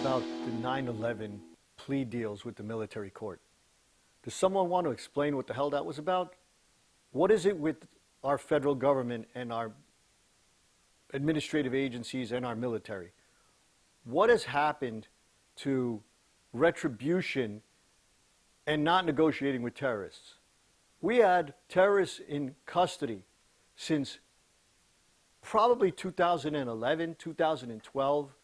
about the 9/11 plea deals with the military court? Does someone want to explain what the hell that was about? What is it with our federal government and our administrative agencies and our military? What has happened to retribution and not negotiating with terrorists? We had terrorists in custody since probably 2011, 2012.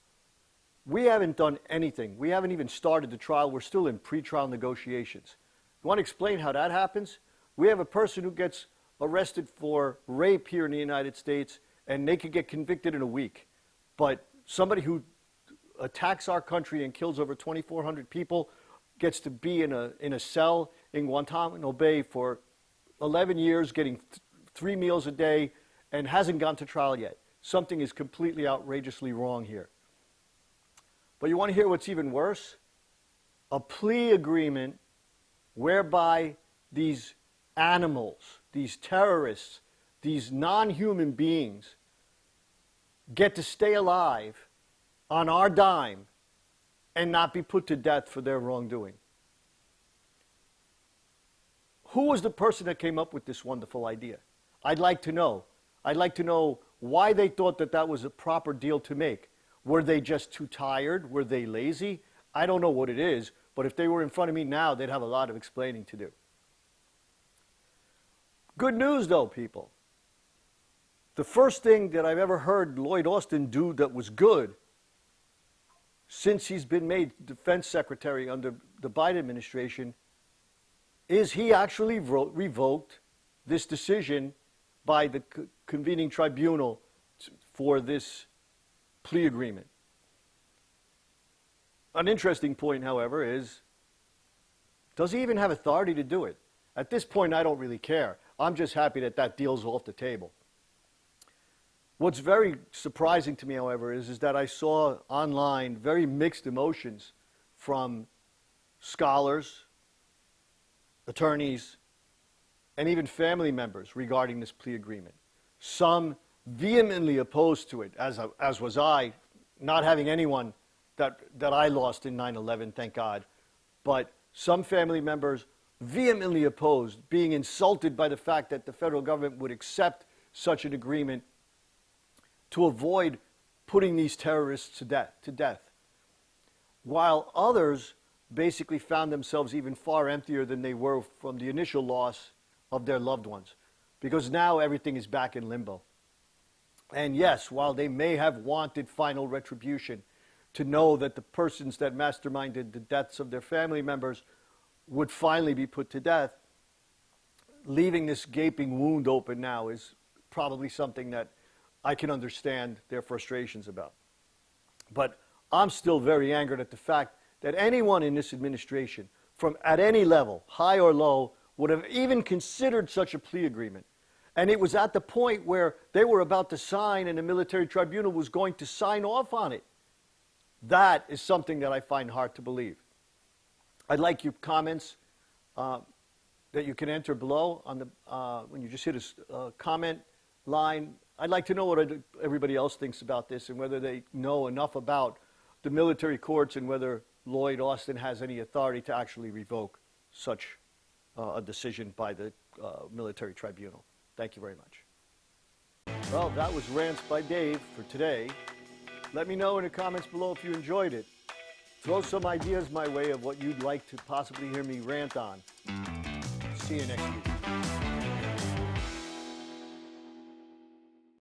We haven't done anything. We haven't even started the trial. We're still in pretrial negotiations. You want to explain how that happens? We have a person who gets arrested for rape here in the United States, and they could get convicted in a week. But somebody who attacks our country and kills over 2,400 people gets to be in a cell in Guantanamo Bay for 11 years, getting 3 meals a day, and hasn't gone to trial yet. Something is completely outrageously wrong here. But you want to hear what's even worse? A plea agreement whereby these animals, these terrorists, these non-human beings get to stay alive on our dime and not be put to death for their wrongdoing. Who was the person that came up with this wonderful idea? I'd like to know. I'd like to know why they thought that that was a proper deal to make. Were they just too tired? Were they lazy? I don't know what it is, but if they were in front of me now, they'd have a lot of explaining to do. Good news, though, people. The first thing that I've ever heard Lloyd Austin do that was good since he's been made defense secretary under the Biden administration is he actually revoked this decision by the convening tribunal for this plea agreement. An interesting point, however, is, does he even have authority to do it? At this point, I don't really care. I'm just happy that that deal's off the table. What's very surprising to me, however, is that I saw online very mixed emotions from scholars, attorneys, and even family members regarding this plea agreement. Some vehemently opposed to it, as was I, not having anyone that I lost in 9/11, thank God. But some family members vehemently opposed, being insulted by the fact that the federal government would accept such an agreement to avoid putting these terrorists to death. While others basically found themselves even far emptier than they were from the initial loss of their loved ones, because now everything is back in limbo. And yes, while they may have wanted final retribution, to know that the persons that masterminded the deaths of their family members would finally be put to death, leaving this gaping wound open now is probably something that I can understand their frustrations about. But I'm still very angered at the fact that anyone in this administration, from at any level, high or low, would have even considered such a plea agreement. And it was at the point where they were about to sign and the military tribunal was going to sign off on it. That is something that I find hard to believe. I'd like your comments that you can enter below on the when you just hit a comment line. I'd like to know what everybody else thinks about this and whether they know enough about the military courts and whether Lloyd Austin has any authority to actually revoke such a decision by the military tribunal. Thank you very much. Well, that was Rants by Dave for today. Let me know in the comments below if you enjoyed it. Throw some ideas my way of what you'd like to possibly hear me rant on. See you next week.